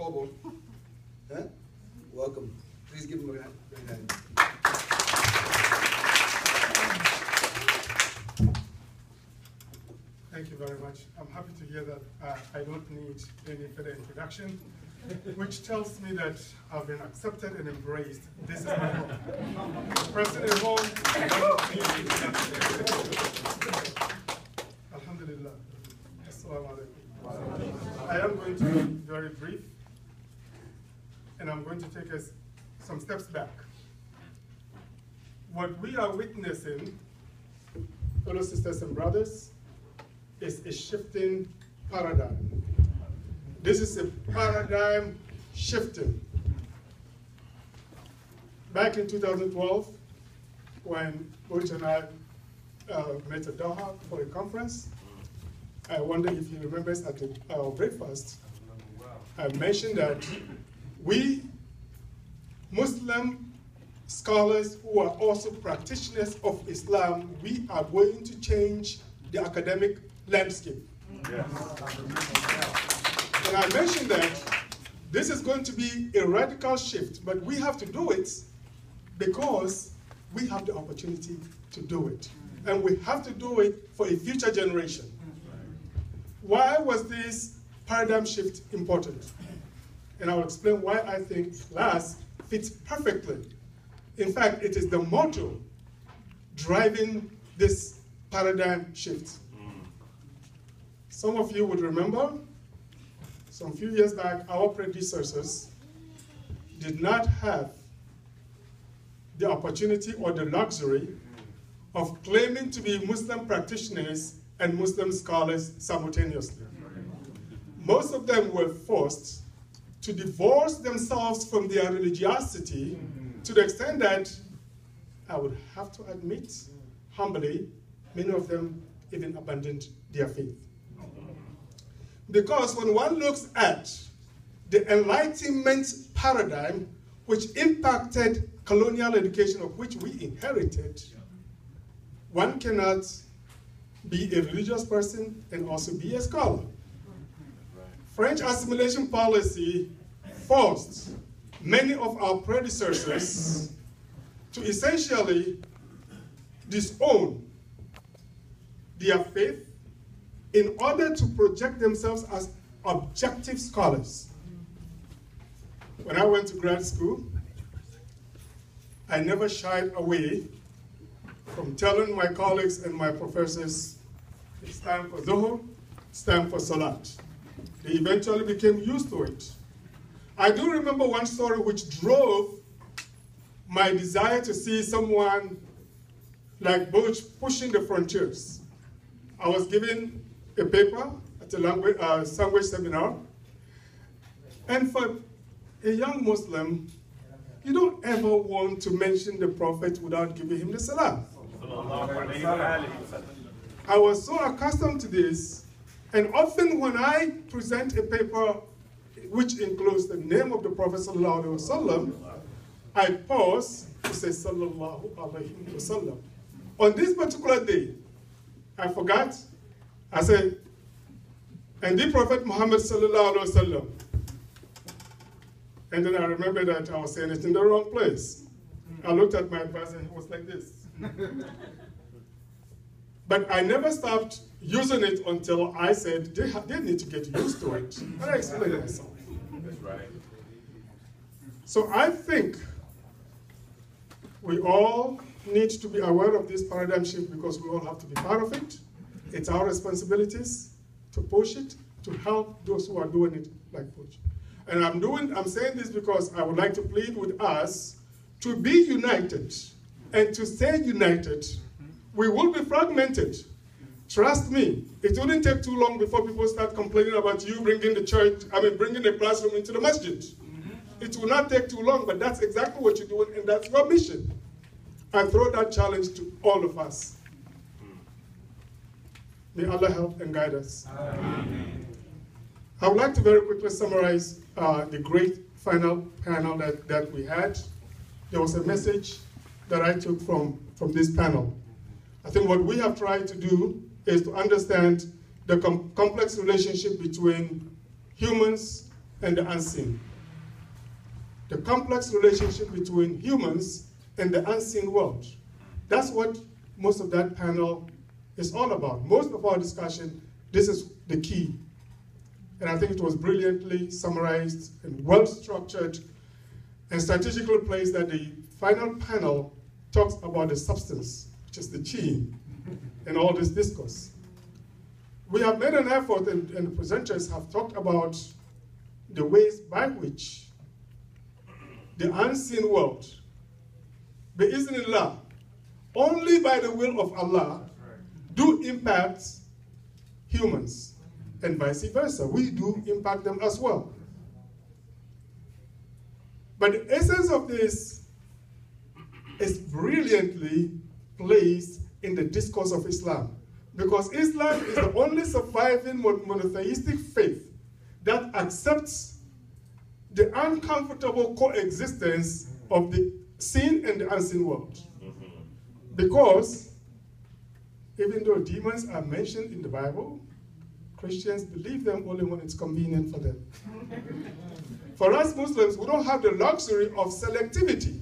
Kobo. Huh? Welcome. Please give him a hand. Thank you very much. I'm happy to hear that I don't need any further introduction, which tells me that I've been accepted and embraced. This is my home. Person at home, Alhamdulillah. Assalamu alaikum. I am going to be very brief, and I'm going to take us some steps back. What we are witnessing, fellow sisters and brothers, is a shifting paradigm. This is a paradigm shifting. Back in 2012, when Butch and I met at Doha for a conference, I wonder if you remember at our breakfast, I mentioned that we Muslim scholars who are also practitioners of Islam, we are going to change the academic landscape. Yes. And I mentioned that this is going to be a radical shift, but we have to do it because we have the opportunity to do it. And we have to do it for a future generation. Why was this paradigm shift important? And I'll explain why I think IKHLAS fits perfectly. In fact, it is the motto driving this paradigm shift. Some of you would remember, some few years back, our predecessors did not have the opportunity or the luxury of claiming to be Muslim practitioners and Muslim scholars simultaneously. Most of them were forced to divorce themselves from their religiosity to the extent that I would have to admit, humbly, many of them even abandoned their faith. Because when one looks at the Enlightenment paradigm, which impacted colonial education, of which we inherited, one cannot be a religious person and also be a scholar. French assimilation policy forced many of our predecessors to essentially disown their faith in order to project themselves as objective scholars. When I went to grad school, I never shied away from telling my colleagues and my professors, it's time for Zuhur, it's time for Salat. They eventually became used to it. I do remember one story which drove my desire to see someone like Butch pushing the frontiers. I was given a paper at a language seminar, and for a young Muslim, you don't ever want to mention the Prophet without giving him the salam. I was so accustomed to this, and often when I present a paper which includes the name of the Prophet sallallahu alaihi wasallam, I pause to say sallallahu alaihi wasallam. On this particular day, I forgot. I said, and the Prophet Muhammad sallallahu alaihi wasallam. And then I remembered that I was saying it in the wrong place. I looked at my advisor and he was like this. But I never stopped using it until I said they need to get used to it. And I explained myself. That's right. So I think we all need to be aware of this paradigm shift because we all have to be part of it. It's our responsibilities to push it, to help those who are doing it like Butch. And I'm saying this because I would like to plead with us to be united and to stay united. We will be fragmented. Trust me, it wouldn't take too long before people start complaining about you bringing bringing the classroom into the masjid. It will not take too long, but that's exactly what you're doing, and that's your mission. I throw that challenge to all of us. May Allah help and guide us. Amen. I would like to very quickly summarize the great final panel that we had. There was a message that I took from this panel. I think what we have tried to do is to understand the complex relationship between humans and the unseen. The complex relationship between humans and the unseen world. That's what most of that panel is all about. Most of our discussion, this is the key. And I think it was brilliantly summarized and well-structured and strategically placed that the final panel talks about the substance, which is the gene, in all this discourse. We have made an effort, and the presenters have talked about the ways by which the unseen world, bi-iznillah, only by the will of Allah, do impact humans, and vice versa. We do impact them as well. But the essence of this is brilliantly placed in the discourse of Islam, because Islam is the only surviving monotheistic faith that accepts the uncomfortable coexistence of the seen and the unseen world. Because even though demons are mentioned in the Bible, Christians believe them only when it's convenient for them. For us Muslims, we don't have the luxury of selectivity.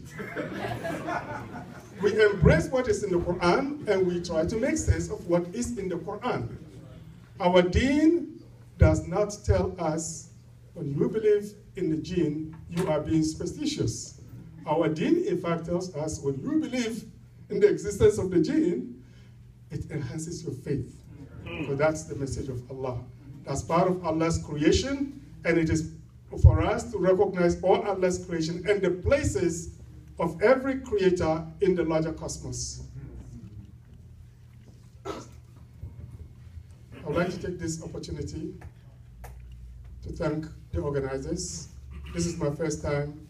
We embrace what is in the Quran and we try to make sense of what is in the Quran. Our deen does not tell us when you believe in the jinn, you are being superstitious. Our deen, in fact, tells us when you believe in the existence of the jinn, it enhances your faith. So that's the message of Allah. That's part of Allah's creation, and it is for us to recognize all Allah's creation and the places of every creator in the larger cosmos. I would like to take this opportunity to thank the organizers. This is my first time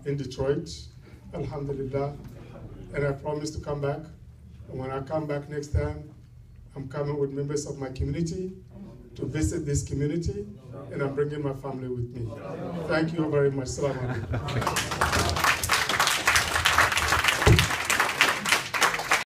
in Detroit, alhamdulillah, and I promise to come back. And when I come back next time, I'm coming with members of my community to visit this community, and I'm bringing my family with me. Thank you very much. Assalamu alaikum.